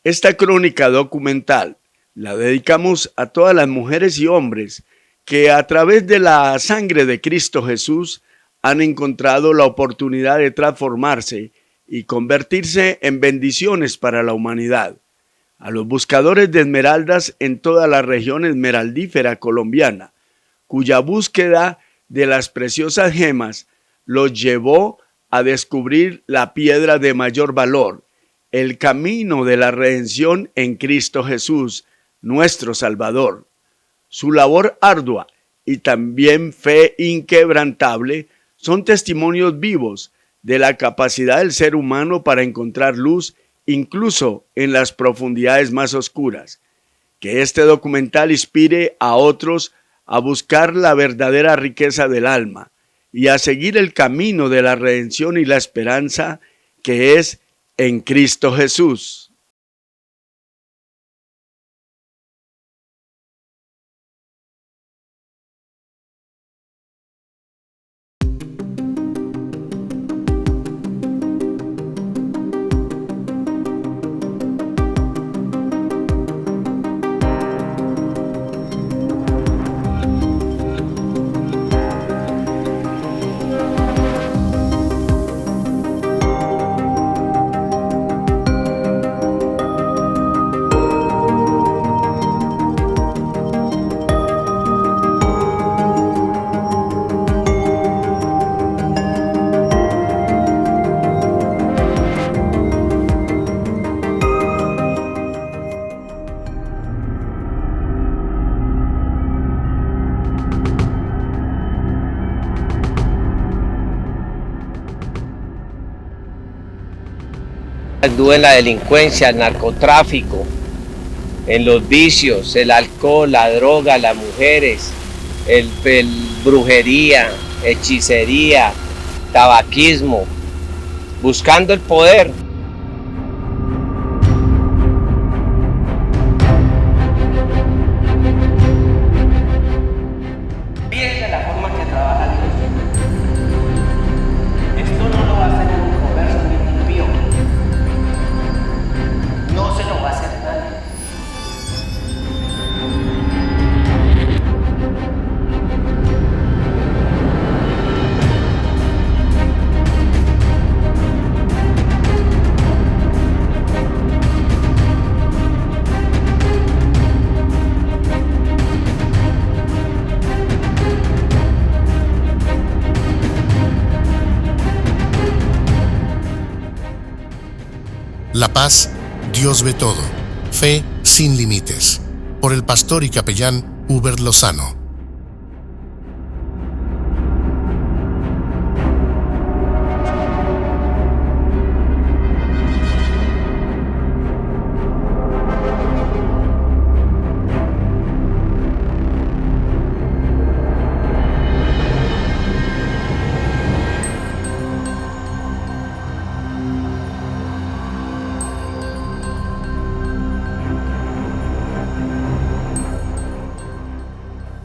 Esta crónica documental la dedicamos a todas las mujeres y hombres que a través de la sangre de Cristo Jesús han encontrado la oportunidad de transformarse y convertirse en bendiciones para la humanidad. A los buscadores de esmeraldas en toda la región esmeraldífera colombiana, cuya búsqueda de las preciosas gemas los llevó a descubrir la piedra de mayor valor, el camino de la redención en Cristo Jesús, nuestro Salvador. Su labor ardua y también fe inquebrantable son testimonios vivos de la capacidad del ser humano para encontrar luz incluso en las profundidades más oscuras. Que este documental inspire a otros a buscar la verdadera riqueza del alma y a seguir el camino de la redención y la esperanza que es en Cristo Jesús. Anduve en la delincuencia, el narcotráfico, en los vicios, el alcohol, la droga, las mujeres, el brujería, hechicería, tabaquismo, buscando el poder. Piensa la forma que trabaja Dios. Esto no lo va a hacer un converso ni un pío. No se lo va a hacer nadie. La paz, Dios ve todo. Fe sin límites. Por el pastor y capellán Hubert Lozano.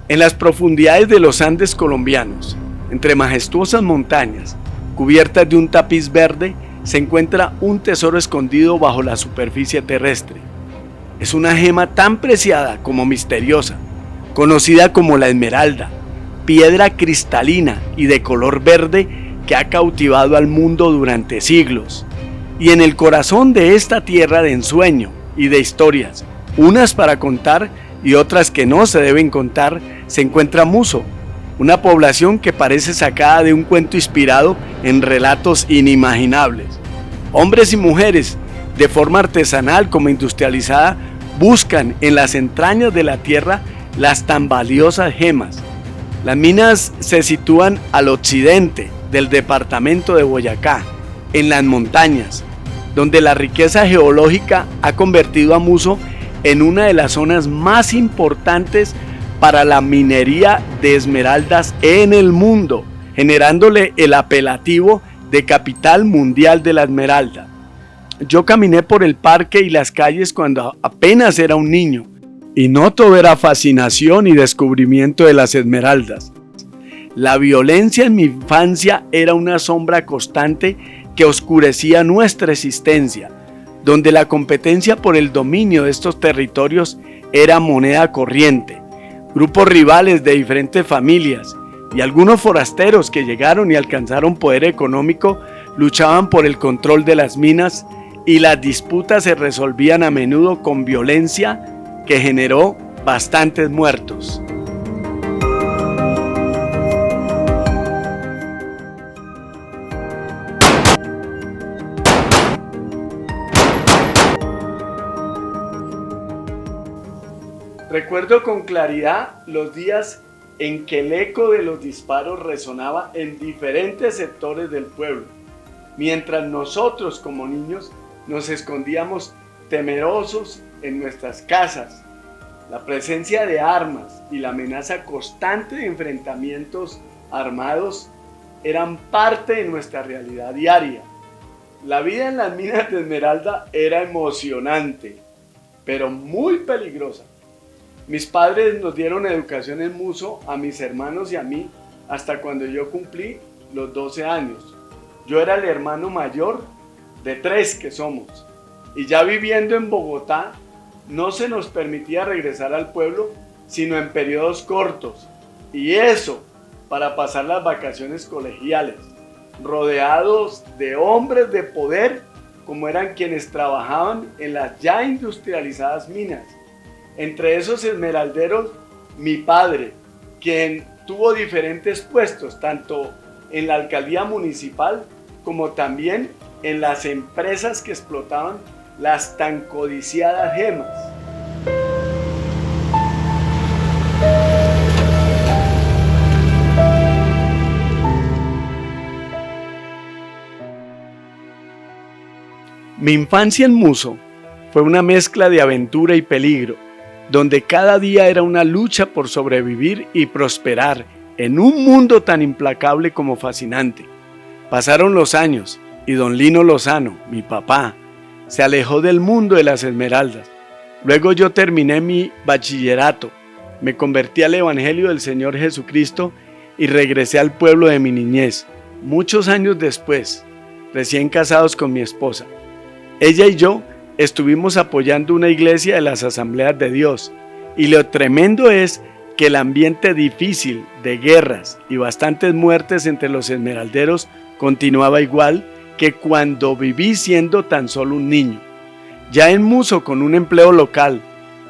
En las profundidades de los Andes colombianos, entre majestuosas montañas, cubiertas de un tapiz verde, se encuentra un tesoro escondido bajo la superficie terrestre. Es una gema tan preciada como misteriosa, conocida como la esmeralda, piedra cristalina y de color verde que ha cautivado al mundo durante siglos. Y en el corazón de esta tierra de ensueño y de historias, unas para contar y otras que no se deben contar, se encuentra Muso, una población que parece sacada de un cuento inspirado en relatos inimaginables. Hombres y mujeres, de forma artesanal como industrializada, buscan en las entrañas de la tierra las tan valiosas gemas. Las minas se sitúan al occidente del departamento de Boyacá, en las montañas, donde la riqueza geológica ha convertido a Muso en una de las zonas más importantes para la minería de esmeraldas en el mundo, generándole el apelativo de capital mundial de la esmeralda. Yo caminé por el parque y las calles cuando apenas era un niño y noto ver fascinación y descubrimiento de las esmeraldas. La violencia en mi infancia era una sombra constante que oscurecía nuestra existencia. donde la competencia por el dominio de estos territorios era moneda corriente. Grupos rivales de diferentes familias y algunos forasteros que llegaron y alcanzaron poder económico luchaban por el control de las minas, y las disputas se resolvían a menudo con violencia que generó bastantes muertos. Recuerdo con claridad los días en que el eco de los disparos resonaba en diferentes sectores del pueblo, mientras nosotros como niños nos escondíamos temerosos en nuestras casas. La presencia de armas y la amenaza constante de enfrentamientos armados eran parte de nuestra realidad diaria. La vida en las minas de Esmeralda era emocionante, pero muy peligrosa. Mis padres nos dieron educación en Muso a mis hermanos y a mí hasta cuando yo cumplí los 12 años. Yo era el hermano mayor de 3 que somos, y ya viviendo en Bogotá no se nos permitía regresar al pueblo sino en periodos cortos, y eso para pasar las vacaciones colegiales, rodeados de hombres de poder como eran quienes trabajaban en las ya industrializadas minas. Entre esos esmeralderos, mi padre, quien tuvo diferentes puestos, tanto en la alcaldía municipal como también en las empresas que explotaban las tan codiciadas gemas. Mi infancia en Muso fue una mezcla de aventura y peligro, donde cada día era una lucha por sobrevivir y prosperar en un mundo tan implacable como fascinante. Pasaron los años y don Lino Lozano, mi papá, se alejó del mundo de las esmeraldas. Luego yo terminé mi bachillerato, me convertí al Evangelio del Señor Jesucristo y regresé al pueblo de mi niñez, muchos años después, recién casados con mi esposa. Ella y yo estuvimos apoyando una iglesia de las Asambleas de Dios, y lo tremendo es que el ambiente difícil de guerras y bastantes muertes entre los esmeralderos continuaba igual que cuando viví siendo tan solo un niño. Ya en Muso, con un empleo local,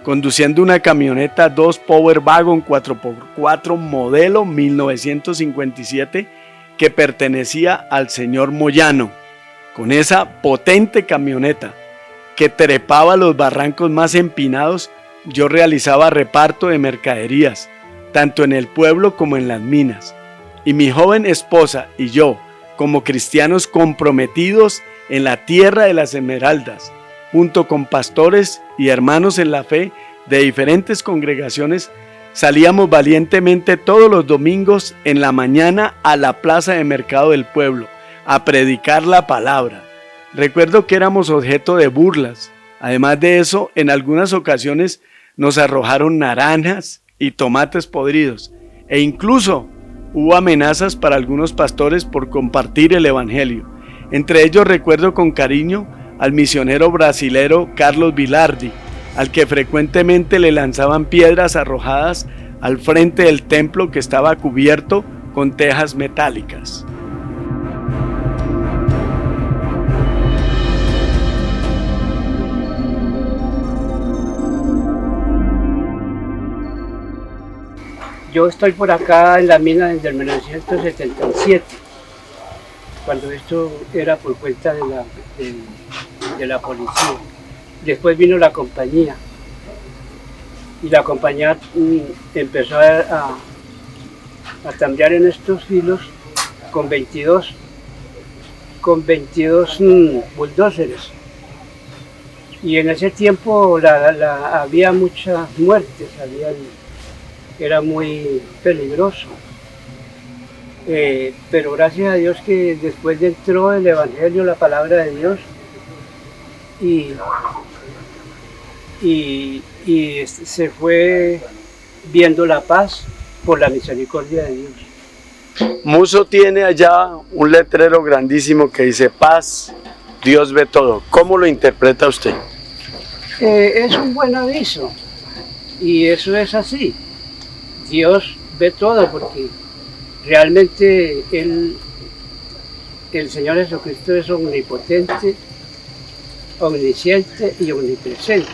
conduciendo una camioneta 2 Power Wagon 4x4 modelo 1957 que pertenecía al señor Moyano. Con esa potente camioneta que trepaba los barrancos más empinados, yo realizaba reparto de mercaderías, tanto en el pueblo como en las minas. Y mi joven esposa y yo, como cristianos comprometidos en la tierra de las esmeraldas, junto con pastores y hermanos en la fe de diferentes congregaciones, salíamos valientemente todos los domingos en la mañana a la plaza de mercado del pueblo a predicar la palabra. Recuerdo que éramos objeto de burlas. Además de eso, en algunas ocasiones nos arrojaron naranjas y tomates podridos, e incluso hubo amenazas para algunos pastores por compartir el evangelio. Entre ellos recuerdo con cariño al misionero brasilero Carlos Vilardi, al que frecuentemente le lanzaban piedras arrojadas al frente del templo que estaba cubierto con tejas metálicas. Yo estoy por acá en la mina desde el 1977, cuando esto era por cuenta de la policía. Después vino la compañía, y la compañía empezó a tambalear en estos filos con 22 bulldozers. Y en ese tiempo había muchas muertes, era muy peligroso. Pero gracias a Dios que después entró el Evangelio, la palabra de Dios, y se fue viendo la paz por la misericordia de Dios. Muso tiene allá un letrero grandísimo que dice paz, Dios ve todo. ¿Cómo lo interpreta usted? Es un buen aviso y eso es así. Dios ve todo porque realmente el Señor Jesucristo es omnipotente, omnisciente y omnipresente.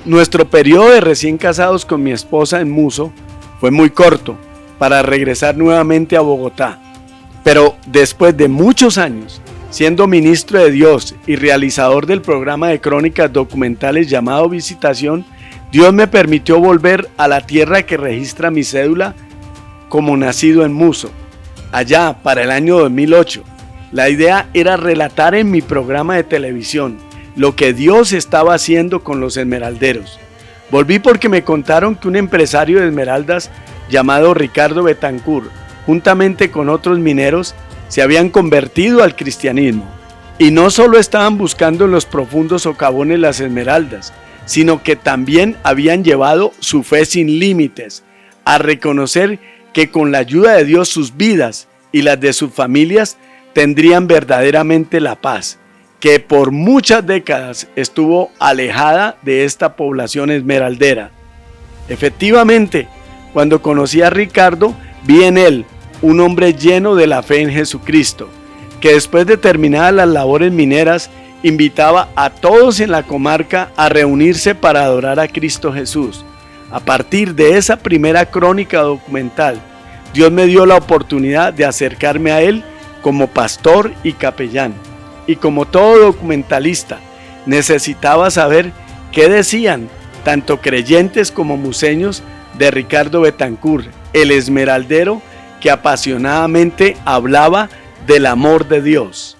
Nuestro periodo de recién casados con mi esposa en Muso fue muy corto para regresar nuevamente a Bogotá. Pero después de muchos años, siendo ministro de Dios y realizador del programa de crónicas documentales llamado Visitación, Dios me permitió volver a la tierra que registra mi cédula como nacido en Muso. Allá, para el año 2008, la idea era relatar en mi programa de televisión lo que Dios estaba haciendo con los esmeralderos. Volví porque me contaron que un empresario de esmeraldas llamado Ricardo Betancourt, juntamente con otros mineros, se habían convertido al cristianismo. Y no solo estaban buscando en los profundos socavones las esmeraldas, sino que también habían llevado su fe sin límites, a reconocer que con la ayuda de Dios sus vidas y las de sus familias tendrían verdaderamente la paz, que por muchas décadas estuvo alejada de esta población esmeraldera. Efectivamente, cuando conocí a Ricardo, vi en él un hombre lleno de la fe en Jesucristo, que después de terminadas las labores mineras, invitaba a todos en la comarca a reunirse para adorar a Cristo Jesús. A partir de esa primera crónica documental, Dios me dio la oportunidad de acercarme a él como pastor y capellán. Y como todo documentalista, necesitaba saber qué decían tanto creyentes como museños de Ricardo Betancourt, el esmeraldero que apasionadamente hablaba del amor de Dios.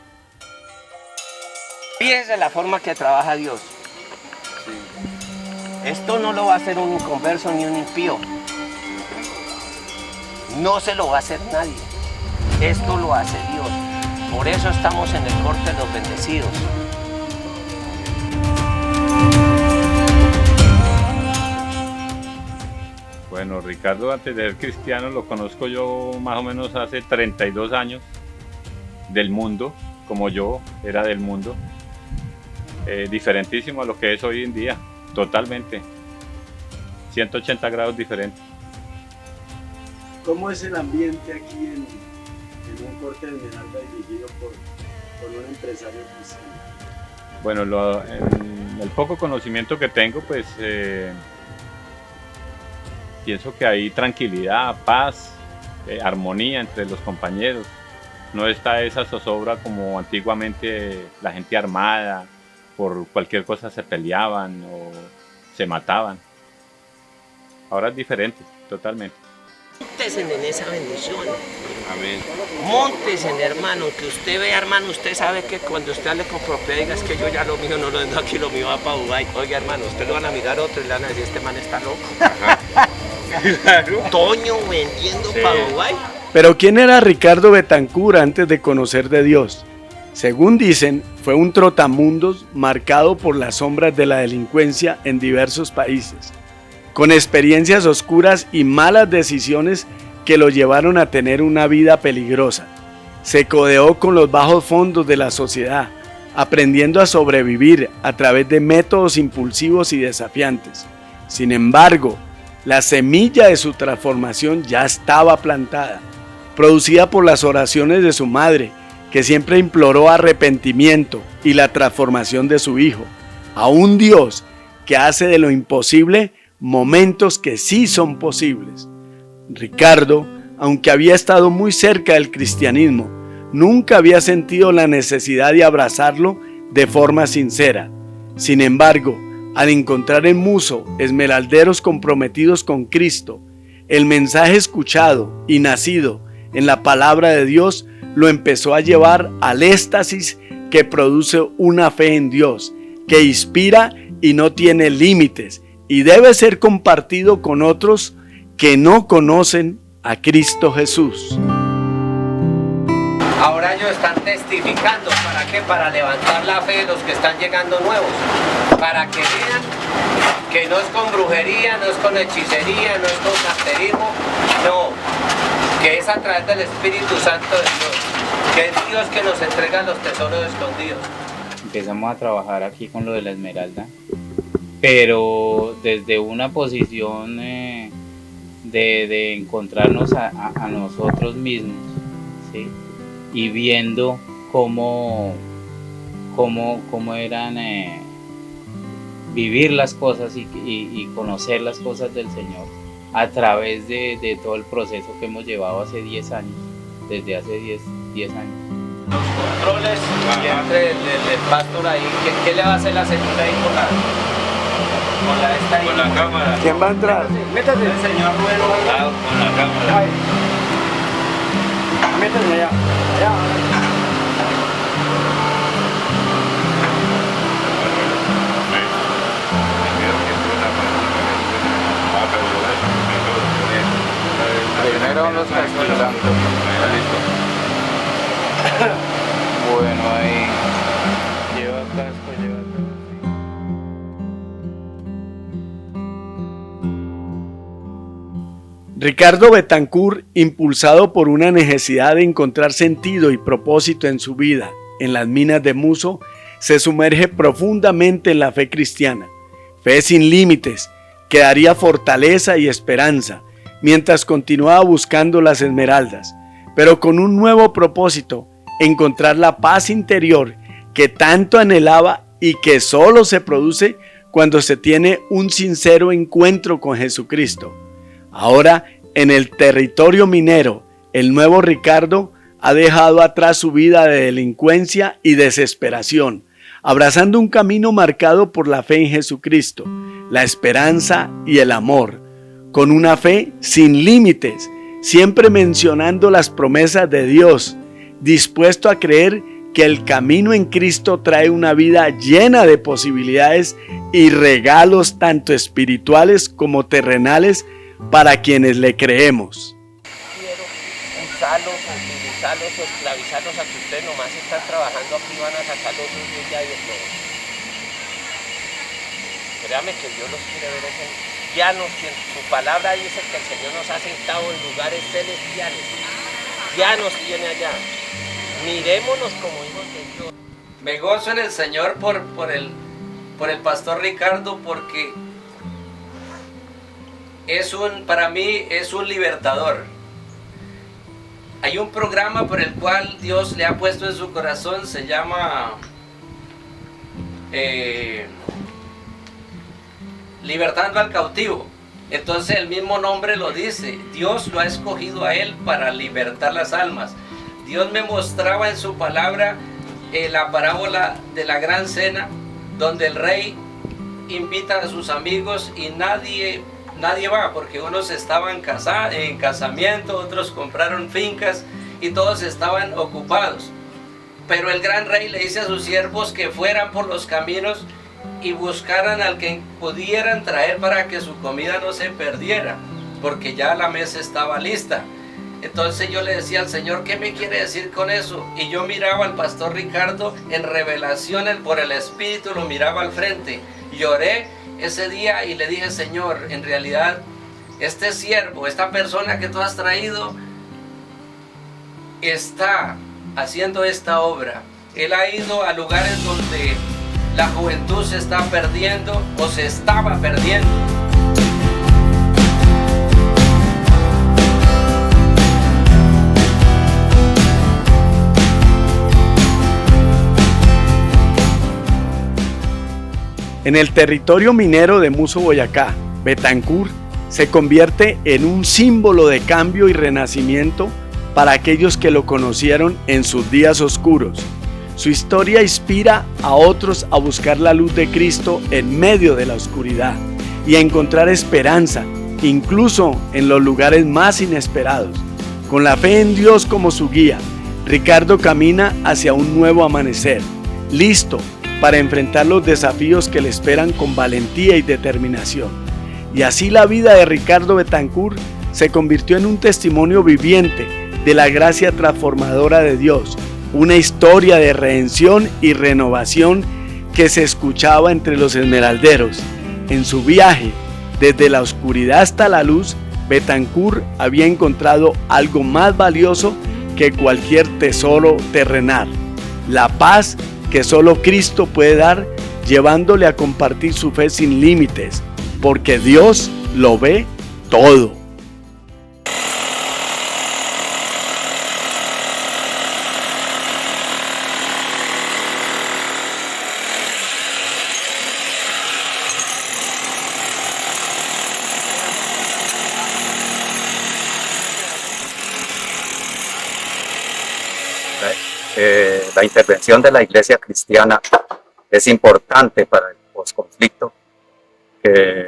Fíjese la forma que trabaja Dios. Esto no lo va a hacer un inconverso ni un impío. No se lo va a hacer nadie. Esto lo hace Dios. Por eso estamos en el corte de los bendecidos. Bueno, Ricardo, antes de ser cristiano, lo conozco yo más o menos hace 32 años, del mundo, como yo era del mundo. Diferentísimo a lo que es hoy en día, totalmente. 180 grados diferente. ¿Cómo es el ambiente aquí en un corte de esmeralda dirigido por un empresario cristiano? Bueno, el poco conocimiento que tengo, pues pienso que hay tranquilidad, paz, armonía entre los compañeros. No está esa zozobra como antiguamente la gente armada, por cualquier cosa se peleaban o se mataban. Ahora es diferente, totalmente. Móntese en esa bendición. Amén. Móntese, hermano, que usted vea, hermano, usted sabe que cuando usted hable con propiedad diga, es que yo ya lo mío no lo vendo aquí, lo mío va para Dubái. Oiga, hermano, usted lo van a mirar otro y le van a decir, este man está loco. Claro. Toño vendiendo para Dubái. Pero ¿quién era Ricardo Betancourt antes de conocer de Dios? Según dicen, fue un trotamundos marcado por las sombras de la delincuencia en diversos países, con experiencias oscuras y malas decisiones que lo llevaron a tener una vida peligrosa. Se codeó con los bajos fondos de la sociedad, aprendiendo a sobrevivir a través de métodos impulsivos y desafiantes. Sin embargo, la semilla de su transformación ya estaba plantada, producida por las oraciones de su madre, que siempre imploró arrepentimiento y la transformación de su hijo, a un Dios que hace de lo imposible momentos que sí son posibles. Ricardo, aunque había estado muy cerca del cristianismo, nunca había sentido la necesidad de abrazarlo de forma sincera. Sin embargo, al encontrar en Muso esmeralderos comprometidos con Cristo, el mensaje escuchado y nacido en la palabra de Dios lo empezó a llevar al éxtasis que produce una fe en Dios, que inspira y no tiene límites, y debe ser compartido con otros que no conocen a Cristo Jesús. Ahora ellos están testificando. ¿Para qué? Para levantar la fe de los que están llegando nuevos. Para que vean que no es con brujería, no es con hechicería, no es con santerismo, no. Que es a través del Espíritu Santo de Dios. Que es Dios que nos entrega los tesoros escondidos. Empezamos a trabajar aquí con lo de la esmeralda, pero desde una posición de encontrarnos a nosotros mismos, ¿sí? Y viendo cómo eran vivir las cosas y conocer las cosas del Señor a través de todo el proceso que hemos llevado hace 10 años, desde hace 10 años. Los controles y entre el pastor ahí, ¿qué le va a hacer la señora ahí con la cámara? ¿Quién va a entrar? Métase. El señor Rubén con la cámara. Ay. Métase allá. Primero los calculando. Bueno, ahí lleva casco, lleva todo. Ricardo Betancur, impulsado por una necesidad de encontrar sentido y propósito en su vida en las minas de Muso, se sumerge profundamente en la fe cristiana, fe sin límites, que daría fortaleza y esperanza, mientras continuaba buscando las esmeraldas, pero con un nuevo propósito: encontrar la paz interior que tanto anhelaba y que solo se produce cuando se tiene un sincero encuentro con Jesucristo. Ahora, en el territorio minero, el nuevo Ricardo ha dejado atrás su vida de delincuencia y desesperación, abrazando un camino marcado por la fe en Jesucristo, la esperanza y el amor, con una fe sin límites, siempre mencionando las promesas de Dios, dispuesto a creer que el camino en Cristo trae una vida llena de posibilidades y regalos tanto espirituales como terrenales para quienes le creemos. Quiero usarlos, utilizarlos, esclavizarlos a que ustedes nomás están trabajando aquí, van a sacar los niños ya y todo. Créame que Dios los quiere ver ese. Ya su palabra dice que el Señor nos ha sentado en lugares celestiales. Ya nos tiene allá. Mirémonos como hijos de Dios. Me gozo en el Señor por el pastor Ricardo, porque para mí es un libertador. Hay un programa por el cual Dios le ha puesto en su corazón, se llama Libertando al Cautivo. Entonces el mismo nombre lo dice, Dios lo ha escogido a él para libertar las almas. Dios me mostraba en su palabra la parábola de la gran cena, donde el rey invita a sus amigos y nadie va, porque unos estaban en casamiento, otros compraron fincas y todos estaban ocupados. Pero el gran rey le dice a sus siervos que fueran por los caminos y buscaran al que pudieran traer para que su comida no se perdiera, porque ya la mesa estaba lista. Entonces yo le decía al Señor, ¿qué me quiere decir con eso? Y yo miraba al pastor Ricardo en revelación, por el Espíritu, lo miraba al frente. Lloré ese día y le dije, Señor, en realidad este siervo, esta persona que tú has traído, está haciendo esta obra. Él ha ido a lugares donde la juventud se está perdiendo o se estaba perdiendo. En el territorio minero de Muso, Boyacá, Betancur se convierte en un símbolo de cambio y renacimiento para aquellos que lo conocieron en sus días oscuros. Su historia inspira a otros a buscar la luz de Cristo en medio de la oscuridad y a encontrar esperanza, incluso en los lugares más inesperados. Con la fe en Dios como su guía, Ricardo camina hacia un nuevo amanecer, listo para enfrentar los desafíos que le esperan con valentía y determinación. Y así la vida de Ricardo Betancur se convirtió en un testimonio viviente de la gracia transformadora de Dios, una historia de redención y renovación que se escuchaba entre los esmeralderos. En su viaje desde la oscuridad hasta la luz, Betancur había encontrado algo más valioso que cualquier tesoro terrenal: la paz que solo Cristo puede dar, llevándole a compartir su fe sin límites, porque Dios lo ve todo. La intervención de la Iglesia cristiana es importante para el posconflicto que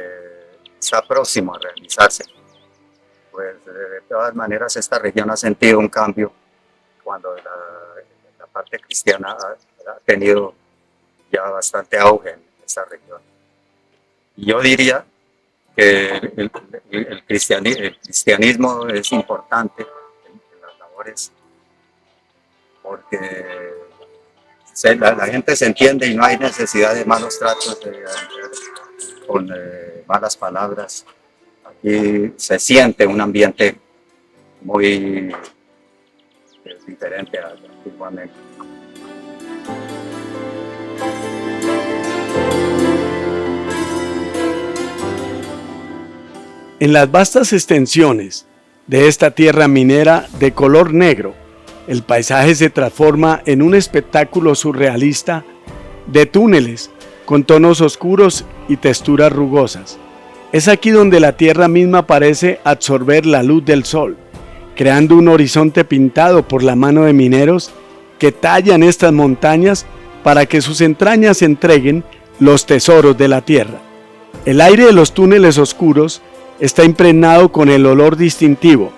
está próximo a realizarse. Pues de todas maneras esta región ha sentido un cambio cuando la parte cristiana ha tenido ya bastante auge en esta región. Y yo diría que el cristianismo es importante en las labores, porque la gente se entiende y no hay necesidad de malos tratos, con malas palabras. Aquí se siente un ambiente muy diferente a antiguamente. En las vastas extensiones de esta tierra minera de color negro, el paisaje se transforma en un espectáculo surrealista de túneles con tonos oscuros y texturas rugosas. Es aquí donde la tierra misma parece absorber la luz del sol, creando un horizonte pintado por la mano de mineros que tallan estas montañas para que sus entrañas entreguen los tesoros de la tierra. El aire de los túneles oscuros está impregnado con el olor distintivo,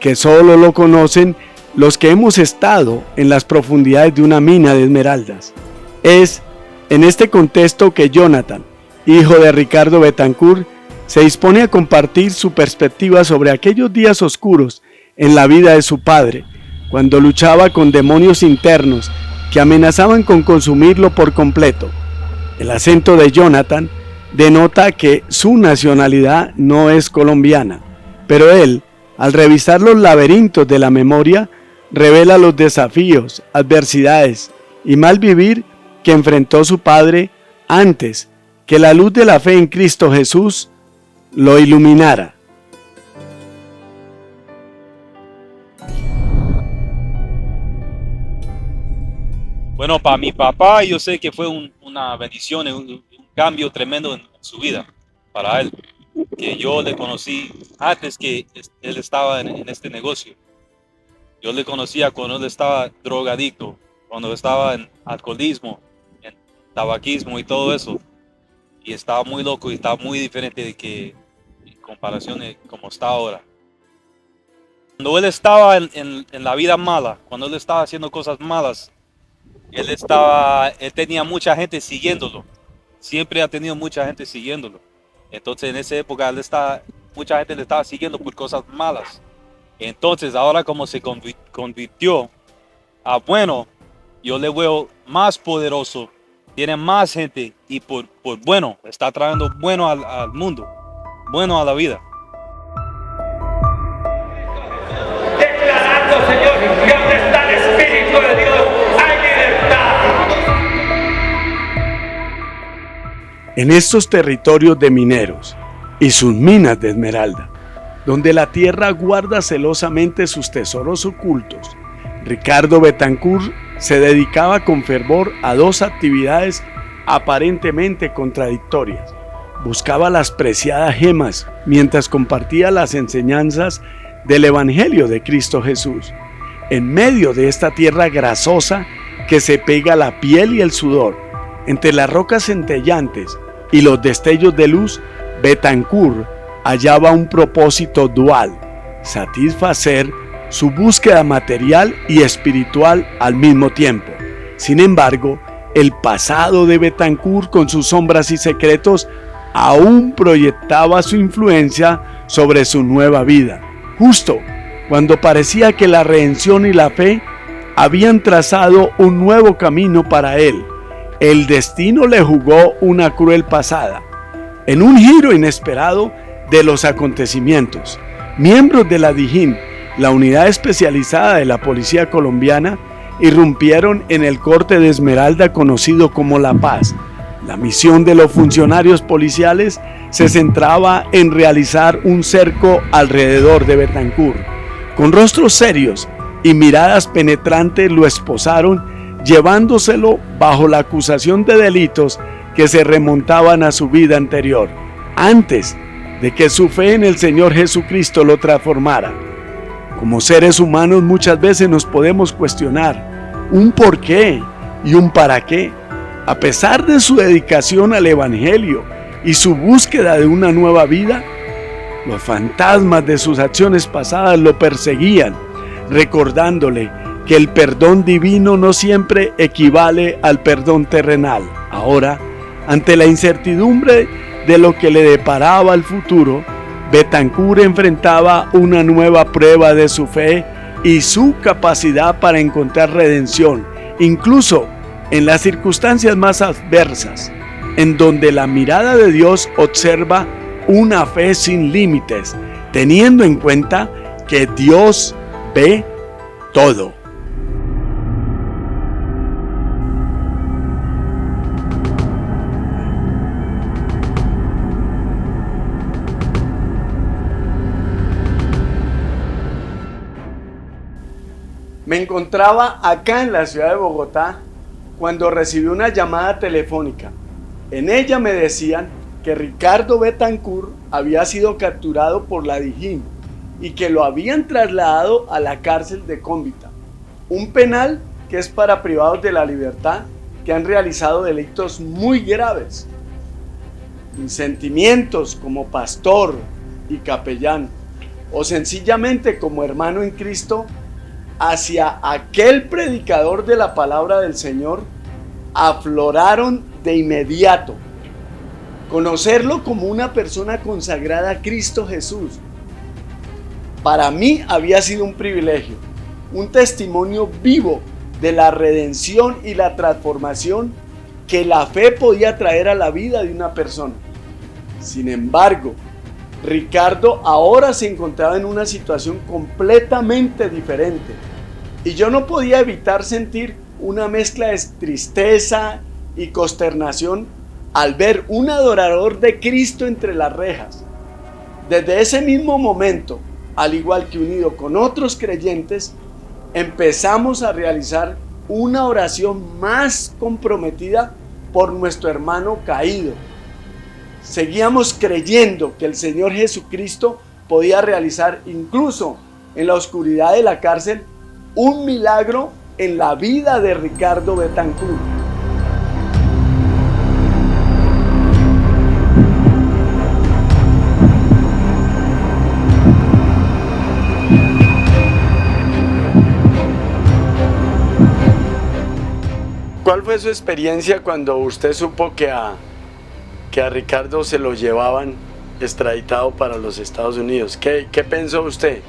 que solo lo conocen los que hemos estado en las profundidades de una mina de esmeraldas. Es en este contexto que Jonathan, hijo de Ricardo Betancur, se dispone a compartir su perspectiva sobre aquellos días oscuros en la vida de su padre, cuando luchaba con demonios internos que amenazaban con consumirlo por completo. El acento de Jonathan denota que su nacionalidad no es colombiana, pero él, al revisar los laberintos de la memoria, revela los desafíos, adversidades y mal vivir que enfrentó su padre antes que la luz de la fe en Cristo Jesús lo iluminara. Bueno, para mi papá yo sé que fue una bendición, un cambio tremendo en su vida, para él, que yo le conocí antes que él estaba en este negocio. Yo le conocía cuando él estaba drogadicto, cuando estaba en alcoholismo, en tabaquismo y todo eso. Y estaba muy loco y estaba muy diferente de que en comparación de como está ahora. Cuando él estaba en la vida mala, cuando él estaba haciendo cosas malas, él tenía mucha gente siguiéndolo. Siempre ha tenido mucha gente siguiéndolo. Entonces en esa época mucha gente le estaba siguiendo por cosas malas. Entonces ahora como se convirtió a bueno, yo le veo más poderoso, tiene más gente y por bueno, está trayendo bueno al mundo, bueno a la vida. Declarando, Señor, que donde está el Espíritu de Dios hay libertad. En estos territorios de mineros y sus minas de esmeralda, donde la tierra guarda celosamente sus tesoros ocultos, Ricardo Betancur se dedicaba con fervor a dos actividades aparentemente contradictorias. Buscaba las preciadas gemas mientras compartía las enseñanzas del Evangelio de Cristo Jesús. En medio de esta tierra grasosa que se pega a la piel y el sudor, entre las rocas centellantes y los destellos de luz, Betancur hallaba un propósito dual: satisfacer su búsqueda material y espiritual al mismo tiempo. Sin embargo, el pasado de Betancur, con sus sombras y secretos, aún proyectaba su influencia sobre su nueva vida. Justo cuando parecía que la redención y la fe habían trazado un nuevo camino para él, el destino le jugó una cruel pasada. En un giro inesperado de los acontecimientos, miembros de la DIJÍN, la unidad especializada de la policía colombiana, irrumpieron en el corte de Esmeralda conocido como La Paz. La misión de los funcionarios policiales se centraba en realizar un cerco alrededor de Betancur. Con rostros serios y miradas penetrantes lo esposaron, llevándoselo bajo la acusación de delitos que se remontaban a su vida anterior, antes de que su fe en el Señor Jesucristo lo transformara. Como seres humanos muchas veces nos podemos cuestionar un por qué y un para qué. A pesar de su dedicación al Evangelio y su búsqueda de una nueva vida, los fantasmas de sus acciones pasadas lo perseguían, recordándole que el perdón divino no siempre equivale al perdón terrenal. Ahora, ante la incertidumbre de lo que le deparaba el futuro, Betancur enfrentaba una nueva prueba de su fe y su capacidad para encontrar redención, incluso en las circunstancias más adversas, en donde la mirada de Dios observa una fe sin límites, teniendo en cuenta que Dios ve todo. Me encontraba acá en la ciudad de Bogotá cuando recibí una llamada telefónica. En ella me decían que Ricardo Betancur había sido capturado por la DIJÍN y que lo habían trasladado a la cárcel de Cómbita, un penal que es para privados de la libertad que han realizado delitos muy graves. Mis sentimientos como pastor y capellán, o sencillamente como hermano en Cristo, hacia aquel predicador de la palabra del Señor, afloraron de inmediato. Conocerlo como una persona consagrada a Cristo Jesús, para mí había sido un privilegio, un testimonio vivo de la redención y la transformación que la fe podía traer a la vida de una persona. Sin embargo, Ricardo ahora se encontraba en una situación completamente diferente y yo no podía evitar sentir una mezcla de tristeza y consternación al ver un adorador de Cristo entre las rejas. Desde ese mismo momento, al igual que unido con otros creyentes, empezamos a realizar una oración más comprometida por nuestro hermano caído. Seguíamos creyendo que el Señor Jesucristo podía realizar incluso en la oscuridad de la cárcel un milagro en la vida de Ricardo Betancur. ¿Cuál fue su experiencia cuando usted supo que a Ricardo se lo llevaban extraditado para los Estados Unidos? ¿Qué pensó usted?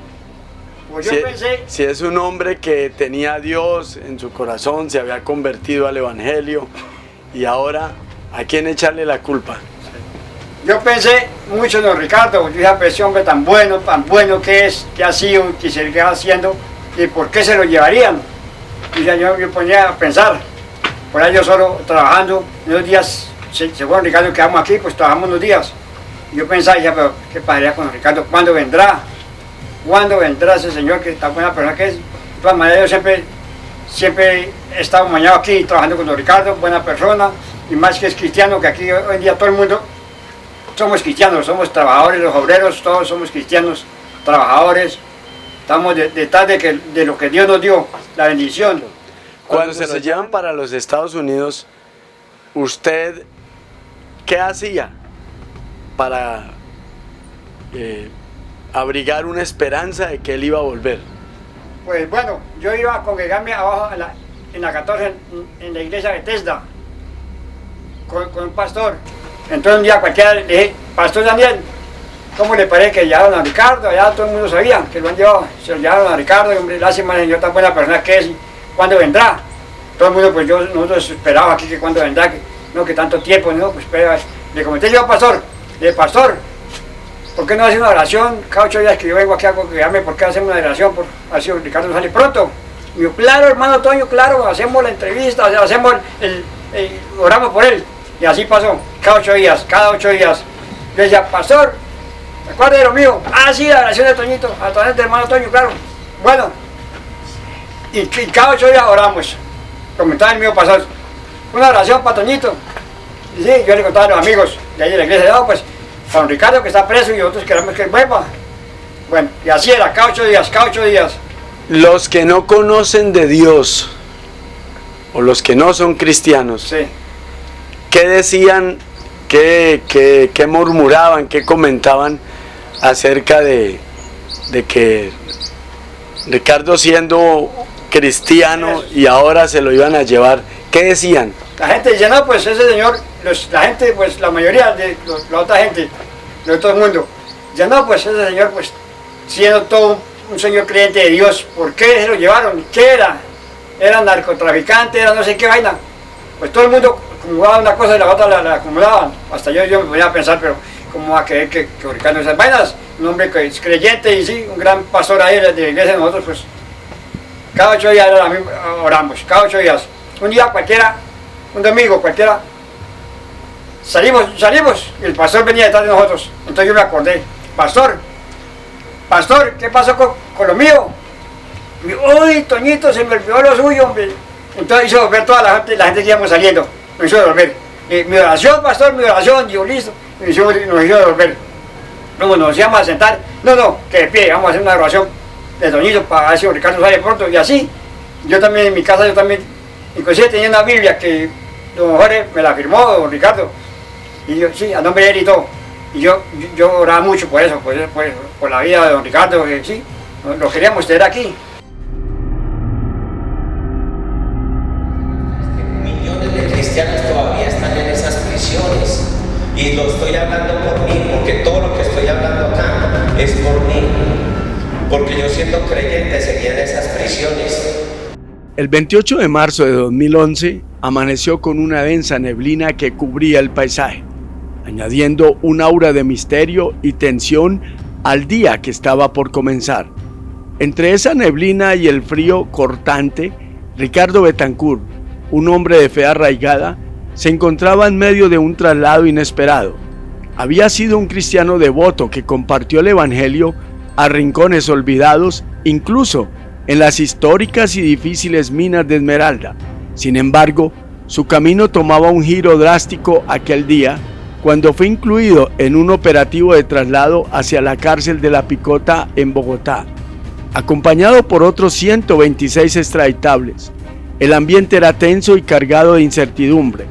Pues yo pensé... Si es un hombre que tenía a Dios en su corazón, se había convertido al Evangelio y ahora, ¿a quién echarle la culpa? Yo pensé mucho en don Ricardo, yo dije, ese hombre tan bueno que es, que ha sido, que seguirá haciendo, y por qué se lo llevarían. Y yo me ponía a pensar, por ahí yo solo trabajando, unos días, según Ricardo quedamos aquí, pues trabajamos unos días. Y yo pensaba, ya, pero ¿qué pasaría con don Ricardo? ¿Cuándo vendrá? ¿Cuándo vendrá ese señor que tan buena persona que es? De todas maneras, yo siempre he estado mañana aquí trabajando con don Ricardo, buena persona, y más que es cristiano, que aquí hoy en día todo el mundo somos cristianos, somos trabajadores, los obreros, todos somos cristianos, trabajadores, estamos detrás de lo que Dios nos dio, la bendición. Cuando se lo llevan para los Estados Unidos, ¿usted qué hacía para abrigar una esperanza de que él iba a volver? Pues bueno, yo iba a congregarme abajo en la 14, en la iglesia de Tesda, con un pastor. Entonces un día cualquiera le dije, Pastor Daniel, ¿Cómo le parece que llevaron a Ricardo? Allá todo el mundo sabía que lo han llevado. Se lo llevaron a Ricardo, y hombre, lástima, señor, tan buena persona que es. ¿Cuándo vendrá? Todo el mundo, pues nosotros esperábamos aquí que cuándo vendrá, que tanto tiempo, no, pues espera. Le comenté yo al pastor, pastor, ¿por qué no hace una oración? Cada 8 días que yo vengo aquí a congregarme, ¿por qué hacemos una oración? Por así Ricardo sale pronto. Y yo, claro, hermano Toño, claro, hacemos la entrevista, hacemos oramos por él. Y así pasó, cada 8 días. Yo decía, pastor, ¿recuerda de lo mío? Ah, sí, la oración de Toñito, a través del hermano Toño, claro. Bueno, y cada 8 días oramos. Comentaba el mío pastor, una oración para Toñito. Y sí, yo le contaba a los amigos de ahí de la iglesia, no, pues, Juan Ricardo que está preso y otros queremos que vuelva. Bueno, y así era, cada 8 días. Los que no conocen de Dios, o los que no son cristianos, sí. ¿Qué decían, qué murmuraban, qué comentaban acerca de que Ricardo siendo cristiano y ahora se lo iban a llevar? ¿Qué decían? La gente dice, no, pues ese señor, la gente, pues la mayoría de la otra gente, de todo el mundo, dice, no, pues ese señor, pues siendo todo un señor creyente de Dios, ¿por qué se lo llevaron? ¿Qué era? ¿Era narcotraficante? ¿Era no sé qué vaina? Pues todo el mundo acumulaba una cosa y la otra la acumulaban. Hasta yo me ponía a pensar, pero ¿cómo va a creer que Ricardo esas vainas? Un hombre que es creyente y sí, un gran pastor ahí de la iglesia de nosotros, pues cada 8 días oramos, cada 8 días. Un día cualquiera, un domingo cualquiera, salimos, y el pastor venía detrás de nosotros. Entonces yo me acordé, pastor, ¿qué pasó con lo mío? Y yo, uy, Toñito, se me olvidó lo suyo, hombre. Entonces hizo volver toda la gente que íbamos saliendo, nos hizo volver. Mi oración, pastor, yo listo, nos hizo volver. Luego nos íbamos a sentar, no, que de pie, vamos a hacer una oración de Toñito para ver si Ricardo sale pronto. Y así, yo también en mi casa, inclusive tenía una Biblia que don Jorge me la firmó, don Ricardo. Y yo, sí, a nombre de él y todo. Y yo oraba mucho por eso, por la vida de don Ricardo, que sí, lo queríamos tener aquí. Millones de cristianos todavía están en esas prisiones. Y lo estoy hablando por mí, porque todo lo que estoy hablando acá es por mí. Porque yo siendo creyente seguía en esas prisiones. El 28 de marzo de 2011 amaneció con una densa neblina que cubría el paisaje, añadiendo un aura de misterio y tensión al día que estaba por comenzar. Entre esa neblina y el frío cortante, Ricardo Betancourt, un hombre de fe arraigada, se encontraba en medio de un traslado inesperado. Había sido un cristiano devoto que compartió el evangelio a rincones olvidados, incluso en las históricas y difíciles minas de Esmeralda. Sin embargo, su camino tomaba un giro drástico aquel día, cuando fue incluido en un operativo de traslado hacia la cárcel de La Picota en Bogotá, acompañado por otros 126 extraditables. El ambiente era tenso y cargado de incertidumbre.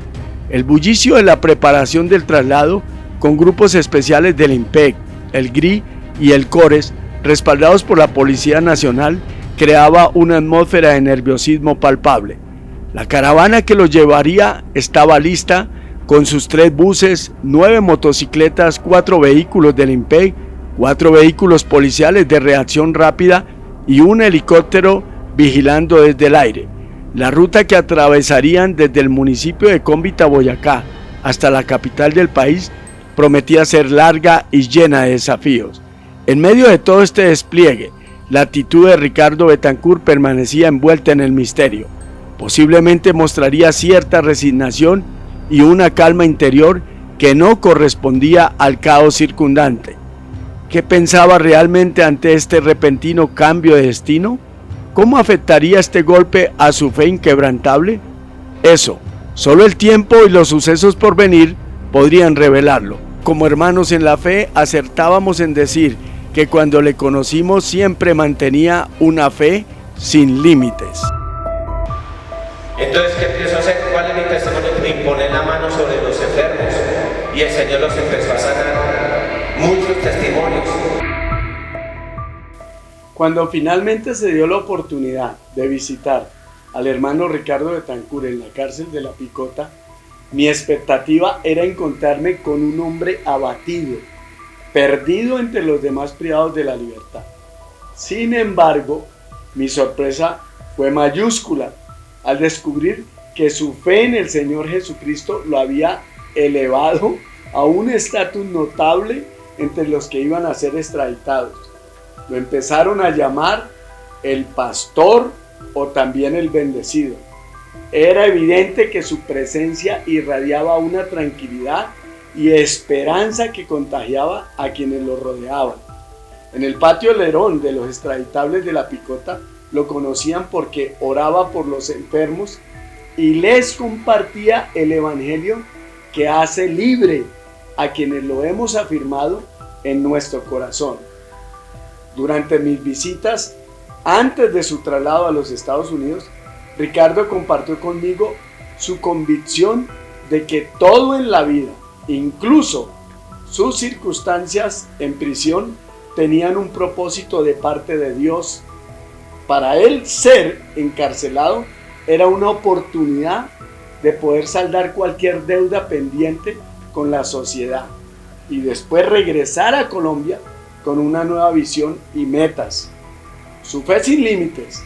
El bullicio de la preparación del traslado, con grupos especiales del IMPEC, el GRI y el CORES, respaldados por la Policía Nacional, creaba una atmósfera de nerviosismo palpable. La caravana que los llevaría estaba lista, con sus 3 buses, 9 motocicletas, 4 vehículos del IMPEC, 4 vehículos policiales de reacción rápida y un helicóptero vigilando desde el aire. La ruta que atravesarían desde el municipio de Cómbita, Boyacá, hasta la capital del país prometía ser larga y llena de desafíos. En medio de todo este despliegue, la actitud de Ricardo Betancourt permanecía envuelta en el misterio. Posiblemente mostraría cierta resignación y una calma interior que no correspondía al caos circundante. ¿Qué pensaba realmente ante este repentino cambio de destino? ¿Cómo afectaría este golpe a su fe inquebrantable? Eso, solo el tiempo y los sucesos por venir podrían revelarlo. Como hermanos en la fe, acertábamos en decir que cuando le conocimos siempre mantenía una fe sin límites. Entonces, ¿qué empiezo a hacer? ¿Cuál es mi testimonio? Imponer la mano sobre los enfermos. Y el Señor los empezó a sanar. Muchos testimonios. Cuando finalmente se dio la oportunidad de visitar al hermano Ricardo Betancourt en la cárcel de La Picota, mi expectativa era encontrarme con un hombre abatido, perdido entre los demás privados de la libertad. Sin embargo, mi sorpresa fue mayúscula al descubrir que su fe en el Señor Jesucristo lo había elevado a un estatus notable entre los que iban a ser extraditados. Lo empezaron a llamar el pastor o también el bendecido. Era evidente que su presencia irradiaba una tranquilidad y esperanza que contagiaba a quienes lo rodeaban. En el patio Lerón de los extraditables de la Picota lo conocían porque oraba por los enfermos y les compartía el evangelio que hace libre a quienes lo hemos afirmado en nuestro corazón. Durante mis visitas, antes de su traslado a los Estados Unidos, Ricardo compartió conmigo su convicción de que todo en la vida, incluso sus circunstancias en prisión, tenían un propósito de parte de Dios. Para él, ser encarcelado era una oportunidad de poder saldar cualquier deuda pendiente con la sociedad y después regresar a Colombia con una nueva visión y metas. Su fe sin límites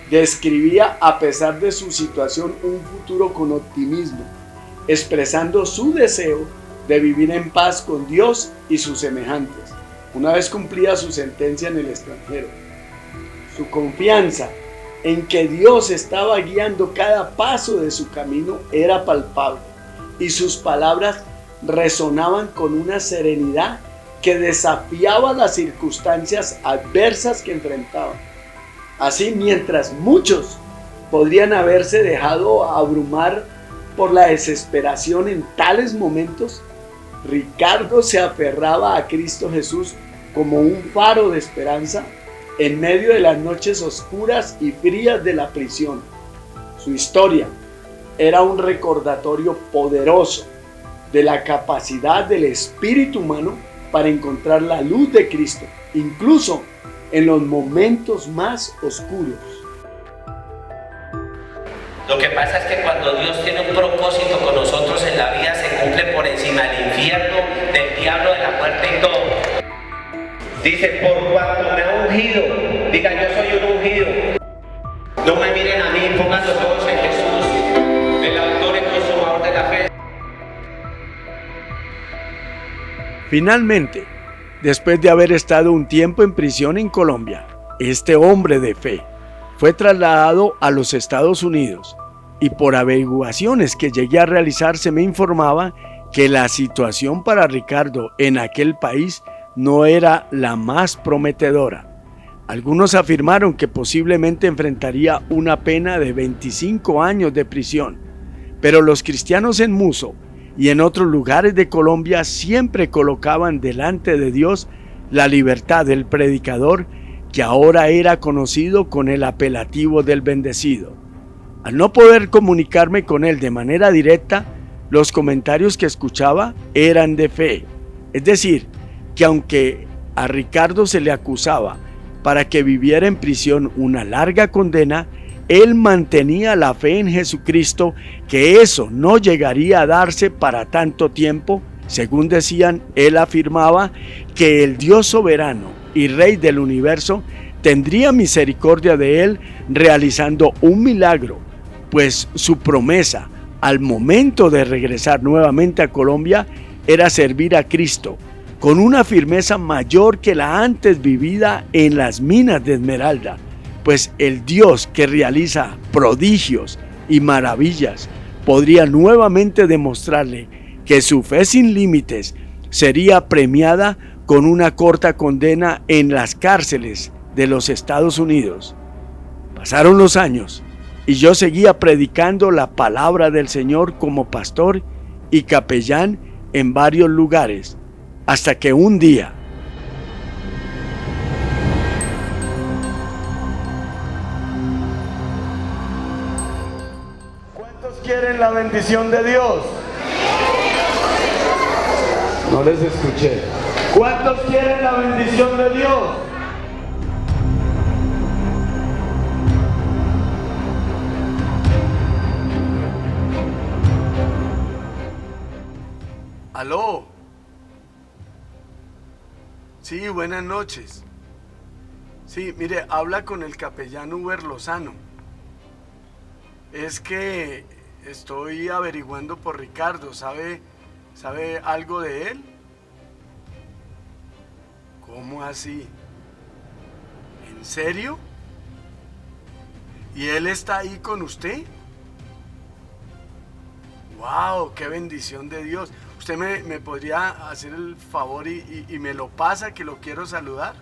describía, a pesar de su situación, un futuro con optimismo, expresando su deseo de vivir en paz con Dios y sus semejantes, una vez cumplida su sentencia en el extranjero. Su confianza en que Dios estaba guiando cada paso de su camino era palpable, y sus palabras resonaban con una serenidad que desafiaba las circunstancias adversas que enfrentaban. Así, mientras muchos podrían haberse dejado abrumar por la desesperación en tales momentos, Ricardo se aferraba a Cristo Jesús como un faro de esperanza en medio de las noches oscuras y frías de la prisión. Su historia era un recordatorio poderoso de la capacidad del espíritu humano para encontrar la luz de Cristo, incluso en los momentos más oscuros. Lo que pasa es que cuando Dios tiene un propósito con nosotros en la vida, se cumple por encima del infierno, del diablo, de la muerte y todo. Dice, por cuanto me ha ungido, diga, yo soy un ungido. No me miren a mí, pongan los ojos en Jesús, el autor y consumador de la fe. Finalmente, después de haber estado un tiempo en prisión en Colombia, este hombre de fe fue trasladado a los Estados Unidos y por averiguaciones que llegué a realizar se me informaba que la situación para Ricardo en aquel país no era la más prometedora. Algunos afirmaron que posiblemente enfrentaría una pena de 25 años de prisión, pero los cristianos en Muso y en otros lugares de Colombia siempre colocaban delante de Dios la libertad del predicador, que ahora era conocido con el apelativo del bendecido. Al no poder comunicarme con él de manera directa, los comentarios que escuchaba eran de fe, es decir, que aunque a Ricardo se le acusaba para que viviera en prisión una larga condena, él mantenía la fe en Jesucristo, que eso no llegaría a darse para tanto tiempo. Según decían, él afirmaba que el Dios soberano y Rey del universo tendría misericordia de él realizando un milagro, pues su promesa al momento de regresar nuevamente a Colombia era servir a Cristo con una firmeza mayor que la antes vivida en las minas de Esmeralda, pues el Dios que realiza prodigios y maravillas podría nuevamente demostrarle que su fe sin límites sería premiada con una corta condena en las cárceles de los Estados Unidos. Pasaron los años y yo seguía predicando la palabra del Señor como pastor y capellán en varios lugares, hasta que un día ¿quieren la bendición de Dios? No les escuché. ¿Cuántos quieren la bendición de Dios? Aló. Sí, buenas noches. Sí, mire, habla con el capellán Uber Lozano. Es que estoy averiguando por Ricardo, ¿sabe algo de él? ¿Cómo así? ¿En serio? ¿Y él está ahí con usted? ¡Wow! ¡Qué bendición de Dios! ¿Usted me podría hacer el favor y me lo pasa, que lo quiero saludar?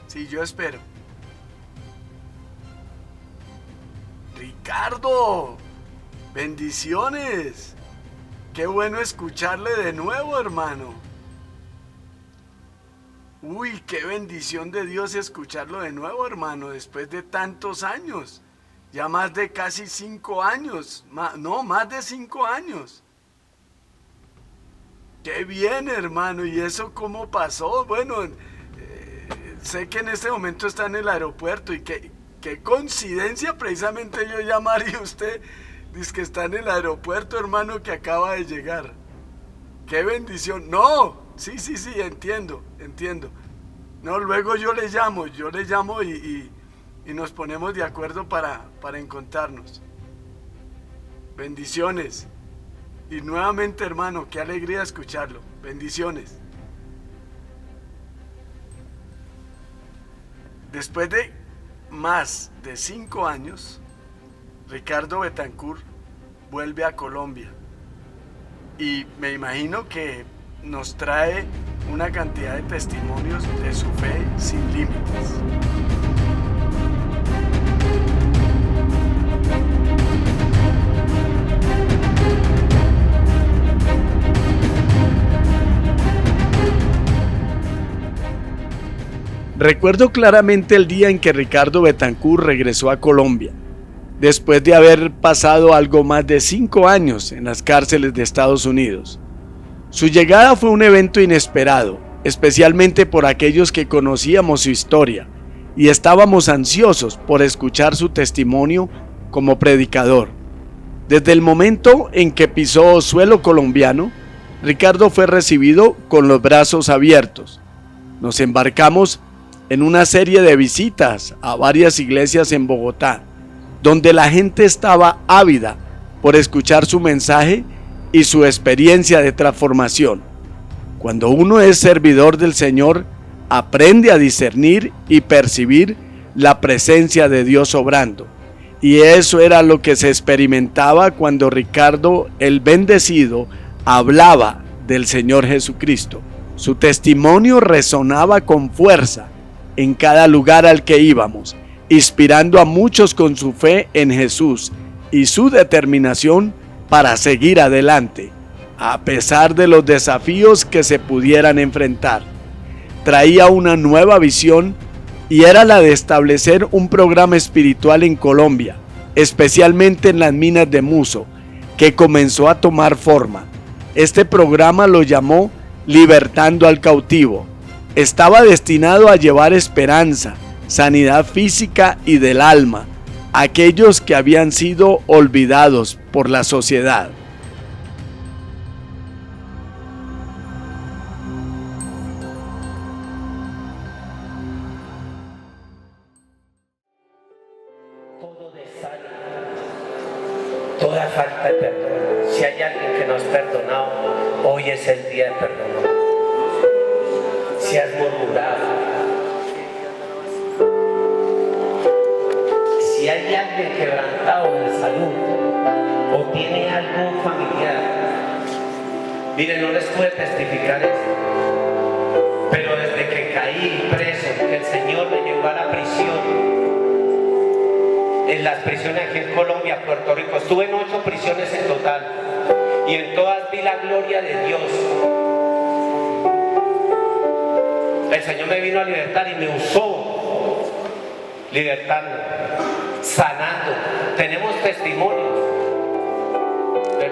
Sí, yo espero. ¡Ricardo! ¡Bendiciones! ¡Qué bueno escucharle de nuevo, hermano! ¡Uy, qué bendición de Dios escucharlo de nuevo, hermano! Después de tantos años. Ya más de casi 5 años. Más de 5 años. ¡Qué bien, hermano! ¿Y eso cómo pasó? Bueno, sé que en este momento está en el aeropuerto y qué coincidencia precisamente yo llamaré a usted. Dice que está en el aeropuerto, hermano, que acaba de llegar. ¡Qué bendición! ¡No! Sí, entiendo. No, luego yo le llamo y nos ponemos de acuerdo para encontrarnos. Bendiciones. Y nuevamente, hermano, qué alegría escucharlo. Bendiciones. Después de más de 5 años, Ricardo Betancourt vuelve a Colombia. Y me imagino que nos trae una cantidad de testimonios de su fe sin límites. Recuerdo claramente el día en que Ricardo Betancourt regresó a Colombia, después de haber pasado algo más de 5 años en las cárceles de Estados Unidos. Su llegada fue un evento inesperado, especialmente por aquellos que conocíamos su historia y estábamos ansiosos por escuchar su testimonio como predicador. Desde el momento en que pisó suelo colombiano, Ricardo fue recibido con los brazos abiertos. Nos embarcamos en una serie de visitas a varias iglesias en Bogotá, donde la gente estaba ávida por escuchar su mensaje y su experiencia de transformación. Cuando uno es servidor del Señor, aprende a discernir y percibir la presencia de Dios obrando. Y eso era lo que se experimentaba cuando Ricardo, el bendecido, hablaba del Señor Jesucristo. Su testimonio resonaba con fuerza en cada lugar al que íbamos, inspirando a muchos con su fe en Jesús y su determinación para seguir adelante, a pesar de los desafíos que se pudieran enfrentar. Traía una nueva visión y era la de establecer un programa espiritual en Colombia, especialmente en las minas de Muso, que comenzó a tomar forma. Este programa lo llamó Libertando al Cautivo. Estaba destinado a llevar esperanza, sanidad física y del alma a aquellos que habían sido olvidados por la sociedad. Todo desánimo, toda falta de perdón. Si hay alguien que no has perdonado, hoy es el día de perdonar. Si has murmurado, si hay alguien quebrantado de salud o tiene algún familiar, miren, no les puedo testificar esto, pero desde que caí preso, que el Señor me llevó a la prisión, en las prisiones aquí en Colombia, Puerto Rico, estuve en 8 prisiones en total y en todas vi la gloria de Dios. El Señor me vino a libertar y me usó libertando, sanando. Tenemos testimonios.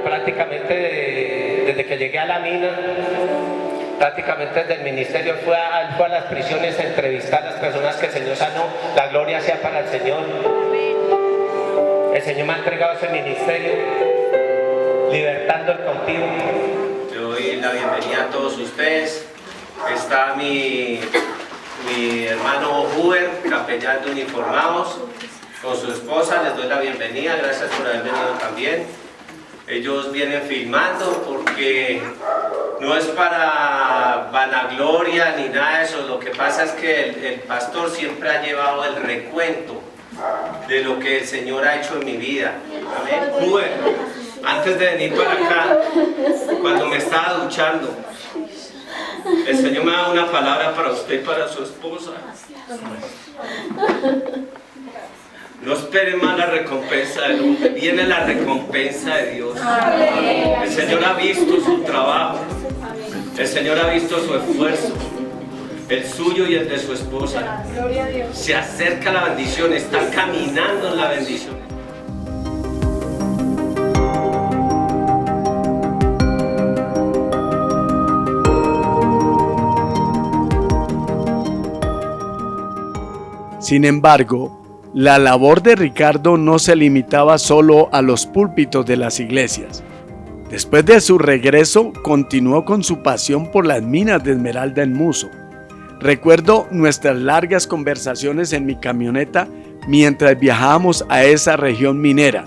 Prácticamente desde que llegué a la mina, prácticamente desde el ministerio fue a las prisiones a entrevistar a las personas que el Señor sanó. La gloria sea para el Señor. El Señor me ha entregado ese ministerio, libertando el cautivo. Yo vi la bienvenida a todos ustedes. Está mi hermano Huber, capellán de uniformados, con su esposa. Les doy la bienvenida, gracias por haber venido también. Ellos vienen filmando porque no es para vanagloria ni nada de eso. Lo que pasa es que el pastor siempre ha llevado el recuento de lo que el Señor ha hecho en mi vida. Amén. Huber, antes de venir para acá, cuando me estaba duchando, el Señor me da una palabra para usted y para su esposa. No espere más la recompensa del hombre, viene la recompensa de Dios. El Señor ha visto su trabajo, el Señor ha visto su esfuerzo, el suyo y el de su esposa. Se acerca la bendición, está caminando en la bendición. Sin embargo, la labor de Ricardo no se limitaba solo a los púlpitos de las iglesias. Después de su regreso, continuó con su pasión por las minas de esmeralda en Muso. Recuerdo nuestras largas conversaciones en mi camioneta mientras viajábamos a esa región minera.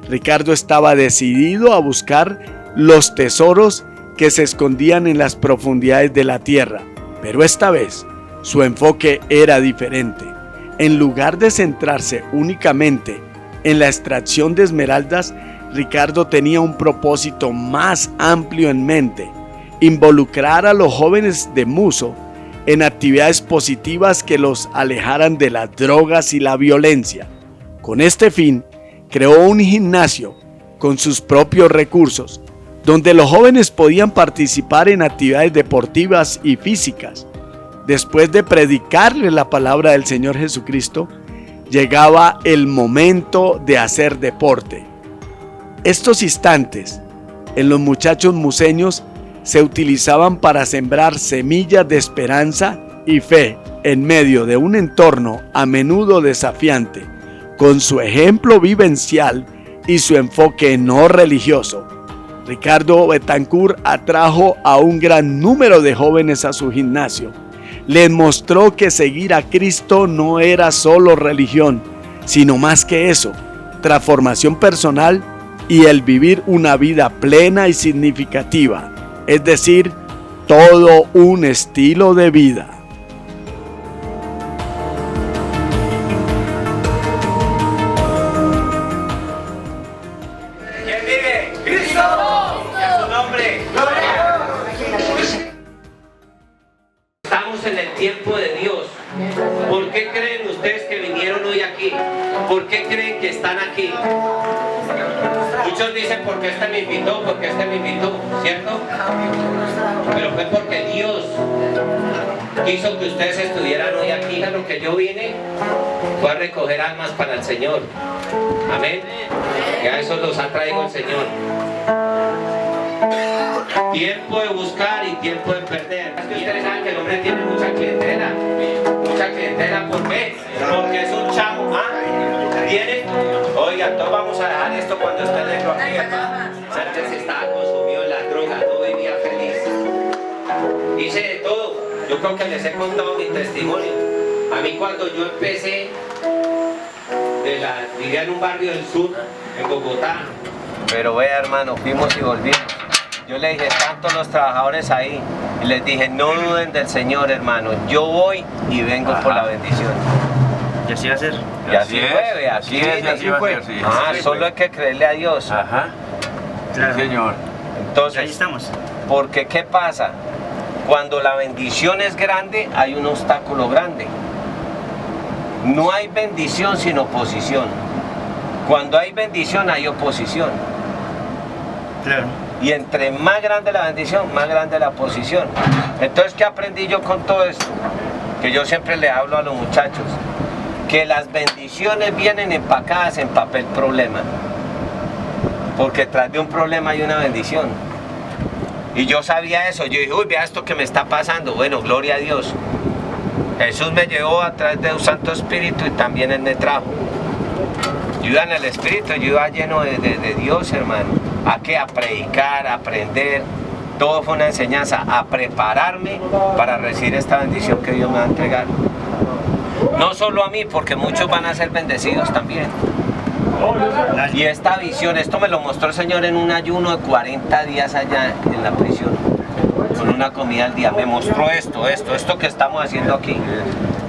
Ricardo estaba decidido a buscar los tesoros que se escondían en las profundidades de la tierra, pero esta vez su enfoque era diferente. En lugar de centrarse únicamente en la extracción de esmeraldas, Ricardo tenía un propósito más amplio en mente: involucrar a los jóvenes de Muso en actividades positivas que los alejaran de las drogas y la violencia. Con este fin, creó un gimnasio con sus propios recursos, donde los jóvenes podían participar en actividades deportivas y físicas. Después de predicarle la palabra del Señor Jesucristo, llegaba el momento de hacer deporte. Estos instantes en los muchachos museños se utilizaban para sembrar semillas de esperanza y fe en medio de un entorno a menudo desafiante. Con su ejemplo vivencial y su enfoque no religioso, Ricardo Betancourt atrajo a un gran número de jóvenes a su gimnasio. Les mostró que seguir a Cristo no era solo religión, sino más que eso, transformación personal y el vivir una vida plena y significativa, es decir, todo un estilo de vida. ¿Quién vive? ¡Cristo! ¡Y a su nombre! Estamos en el tiempo de Dios. ¿Por qué creen ustedes que vinieron hoy aquí? ¿Por qué creen que están aquí? Muchos dicen porque este me invitó, ¿cierto? Pero fue porque Dios quiso que ustedes estuvieran hoy aquí. Lo que yo vine fue a recoger almas para el Señor. Amén. Y a eso los ha traído el Señor. Tiempo de buscar y tiempo de perder. Es que ustedes saben que el hombre tiene mucha clientela. ¿Por qué? Porque es un chavo. ¿Tiene? Oiga, todos vamos a dejar esto cuando esté lejos aquí. Antes estaba consumido en la droga, no vivía feliz. Hice de todo. Yo creo que les he contado mi testimonio. A mí cuando yo empecé, vivía en un barrio del sur, en Bogotá. Pero vea, hermano, fuimos y volvimos. Yo le dije, están todos los trabajadores ahí. Y les dije, no duden del Señor, hermano. Yo voy y vengo por la bendición. Y así va a ser. Y así fue, así fue. Solo hay que creerle a Dios. Ajá. Claro. Sí, Señor. Entonces, ahí estamos. Porque, ¿qué pasa? Cuando la bendición es grande, hay un obstáculo grande. No hay bendición sin oposición. Cuando hay bendición, hay oposición. Claro. Y entre más grande la bendición, más grande la oposición. Entonces, ¿qué aprendí yo con todo esto? Que yo siempre le hablo a los muchachos, que las bendiciones vienen empacadas en papel problema. Porque tras de un problema hay una bendición. Y yo sabía eso. Yo dije, uy, vea esto que me está pasando. Bueno, gloria a Dios. Jesús me llevó a través de un Santo Espíritu y también Él me trajo. Yo iba en el Espíritu, yo iba lleno de Dios, hermano. ¿A qué? A predicar, a aprender. Todo fue una enseñanza a prepararme para recibir esta bendición que Dios me va a entregar. No solo a mí, porque muchos van a ser bendecidos también. Y esta visión, esto me lo mostró el Señor en un ayuno de 40 días allá en la prisión, con una comida al día. Me mostró esto que estamos haciendo aquí.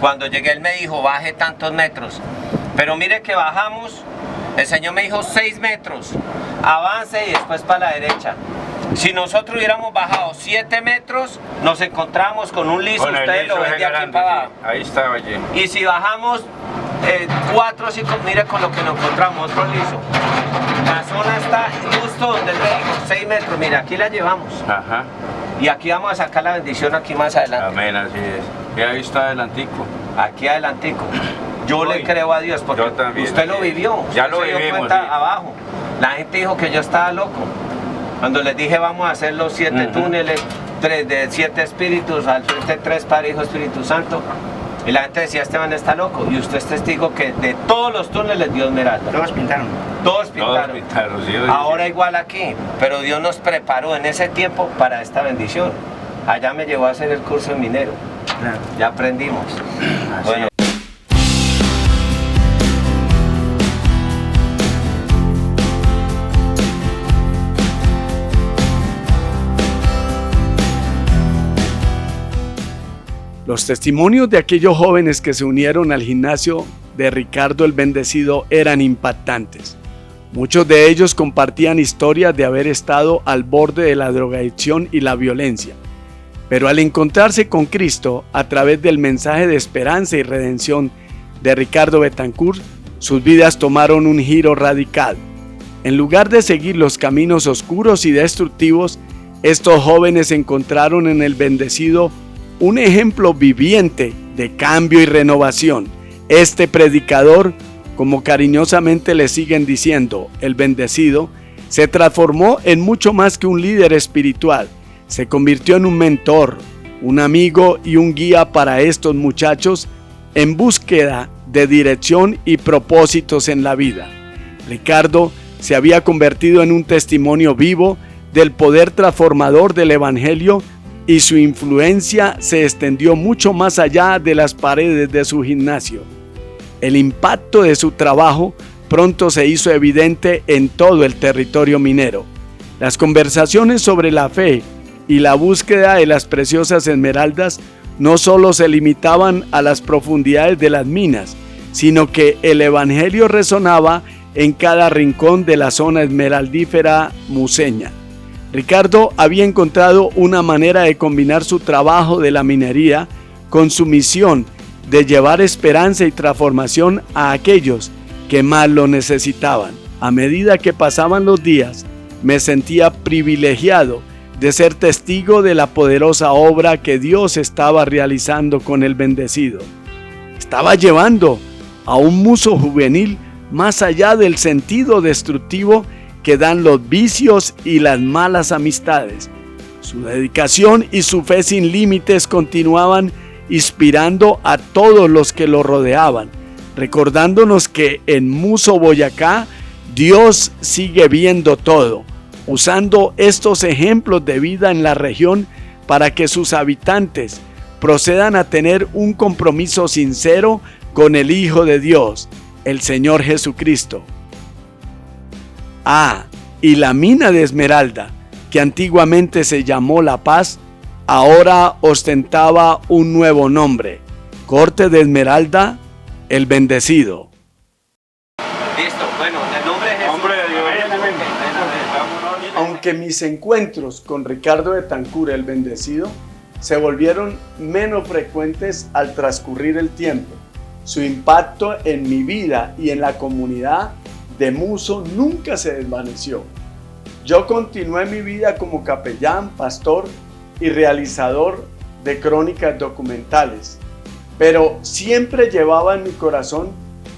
Cuando llegué, Él me dijo, baje tantos metros. Pero mire que bajamos, el Señor me dijo 6 metros, avance y después para la derecha. Si nosotros hubiéramos bajado 7 metros, nos encontramos con un liso, ustedes lo ven de aquí para abajo. Ahí estaba allí. Y si bajamos 4 o 5, mire con lo que nos encontramos, otro liso. La zona está justo donde Él me dijo, 6 metros, mire, aquí la llevamos. Ajá. Y aquí vamos a sacar la bendición aquí más adelante. Amén, así es. Y ahí está adelantico. Aquí adelantico. Yo le creo a Dios porque usted lo vivió. Ya usted lo se dio vivimos. cuenta Sí. abajo. La gente dijo que yo estaba loco. Cuando les dije vamos a hacer los 7 túneles, 3 de 7 espíritus, al frente 3 Padre, Hijo, Espíritu Santo. Y la gente decía, Esteban está loco. Y usted es testigo que de todos los túneles Dios esmeralda. Todos pintaron. Todos pintaron. Sí, Ahora igual aquí. Pero Dios nos preparó en ese tiempo para esta bendición. Allá me llevó a hacer el curso de minero. Ya aprendimos. Bueno. Los testimonios de aquellos jóvenes que se unieron al gimnasio de Ricardo el Bendecido eran impactantes. Muchos de ellos compartían historias de haber estado al borde de la drogadicción y la violencia. Pero al encontrarse con Cristo a través del mensaje de esperanza y redención de Ricardo Betancourt, sus vidas tomaron un giro radical. En lugar de seguir los caminos oscuros y destructivos, estos jóvenes encontraron en el Bendecido un ejemplo viviente de cambio y renovación. Este predicador, como cariñosamente le siguen diciendo, el Bendecido, se transformó en mucho más que un líder espiritual. Se convirtió en un mentor, un amigo y un guía para estos muchachos en búsqueda de dirección y propósitos en la vida. Ricardo se había convertido en un testimonio vivo del poder transformador del Evangelio y su influencia se extendió mucho más allá de las paredes de su gimnasio. El impacto de su trabajo pronto se hizo evidente en todo el territorio minero. Las conversaciones sobre la fe y la búsqueda de las preciosas esmeraldas no solo se limitaban a las profundidades de las minas, sino que el Evangelio resonaba en cada rincón de la zona esmeraldífera museña. Ricardo había encontrado una manera de combinar su trabajo de la minería con su misión de llevar esperanza y transformación a aquellos que más lo necesitaban. A medida que pasaban los días, me sentía privilegiado de ser testigo de la poderosa obra que Dios estaba realizando con el Bendecido. Estaba llevando a un muso juvenil más allá del sentido destructivo que dan los vicios y las malas amistades. Su dedicación y su fe sin límites continuaban inspirando a todos los que lo rodeaban, recordándonos que en Muso, Boyacá, Dios sigue viendo todo, usando estos ejemplos de vida en la región para que sus habitantes procedan a tener un compromiso sincero con el Hijo de Dios, el Señor Jesucristo. Y la mina de esmeralda, que antiguamente se llamó La Paz, ahora ostentaba un nuevo nombre: Corte de Esmeralda, el Bendecido. Listo, bueno, en el nombre de Jesús. Nombre de Dios. Aunque mis encuentros con Ricardo Betancourt, el Bendecido, se volvieron menos frecuentes al transcurrir el tiempo, su impacto en mi vida y en la comunidad de Muso nunca se desvaneció. Yo continué mi vida como capellán, pastor y realizador de crónicas documentales, pero siempre llevaba en mi corazón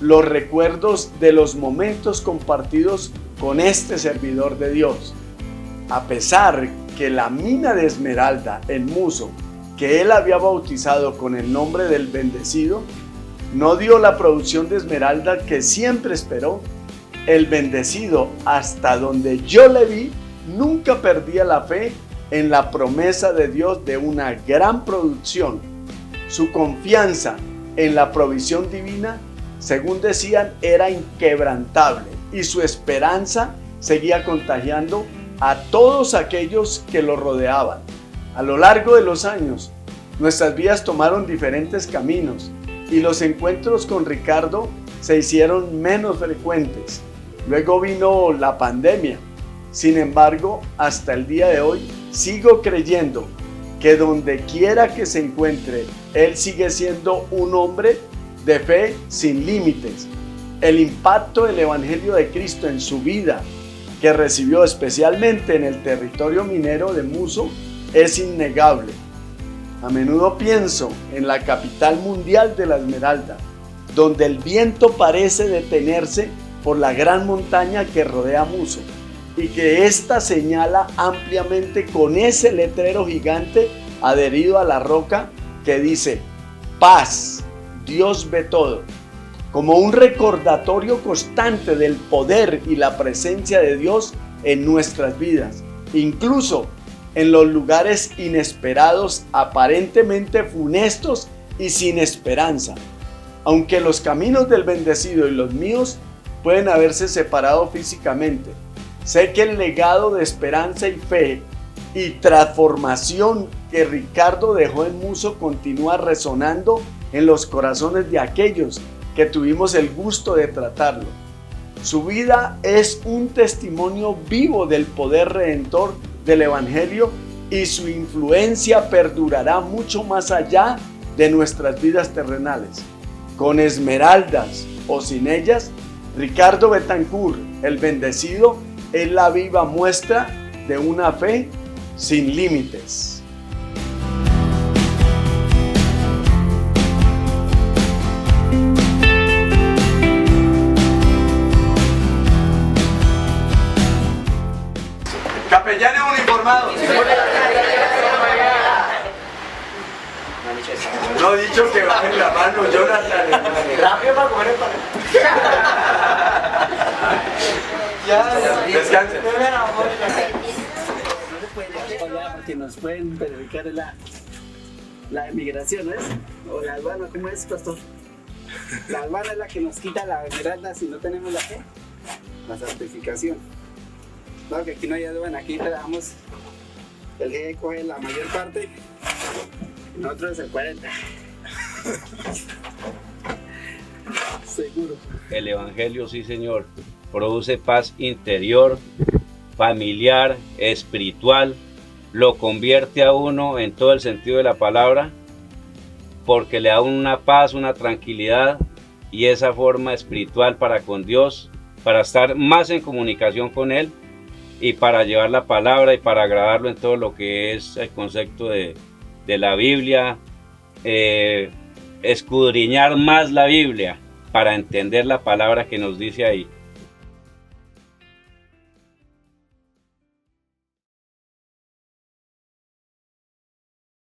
los recuerdos de los momentos compartidos con este servidor de Dios. A pesar que la mina de esmeralda en Muso, que él había bautizado con el nombre del Bendecido, no dio la producción de esmeralda que siempre esperó, el Bendecido, hasta donde yo le vi, nunca perdía la fe en la promesa de Dios de una gran producción. Su confianza en la provisión divina, según decían, era inquebrantable y su esperanza seguía contagiando a todos aquellos que lo rodeaban. A lo largo de los años, nuestras vidas tomaron diferentes caminos y los encuentros con Ricardo se hicieron menos frecuentes. Luego vino la pandemia. Sin embargo, hasta el día de hoy, sigo creyendo que donde quiera que se encuentre, él sigue siendo un hombre de fe sin límites. El impacto del Evangelio de Cristo en su vida, que recibió especialmente en el territorio minero de Muso, es innegable. A menudo pienso en la capital mundial de la Esmeralda, donde el viento parece detenerse por la gran montaña que rodea Muso y que ésta señala ampliamente con ese letrero gigante adherido a la roca que dice: paz, Dios ve todo, como un recordatorio constante del poder y la presencia de Dios en nuestras vidas, incluso en los lugares inesperados, aparentemente funestos y sin esperanza. Aunque los caminos del bendecido y los míos pueden haberse separado físicamente, sé que el legado de esperanza y fe y transformación que Ricardo dejó en Muso continúa resonando en los corazones de aquellos que tuvimos el gusto de tratarlo. Su vida es un testimonio vivo del poder redentor del Evangelio y su influencia perdurará mucho más allá de nuestras vidas terrenales. Con esmeraldas o sin ellas, Ricardo Betancourt, el bendecido, es la viva muestra de una fe sin límites. Capellanes uniformados. No he dicho que bajen la mano, Jonathan. Rápido para comer el pan. Ya, descansen. Porque nos pueden perjudicar la emigración, ¿no es? O la aduana, ¿cómo es, pastor? La aduana es la que nos quita la esmeralda si no tenemos la ¿qué? La certificación. No, que aquí no hay aduana, aquí te damos, el GE coge la mayor parte, y nosotros el 40. Seguro. El Evangelio, sí señor, produce paz interior, familiar, espiritual, lo convierte a uno en todo el sentido de la palabra, porque le da una paz, una tranquilidad y esa forma espiritual para con Dios, para estar más en comunicación con Él y para llevar la palabra y para agradarlo en todo lo que es el concepto de la Biblia, escudriñar más la Biblia para entender la palabra que nos dice ahí.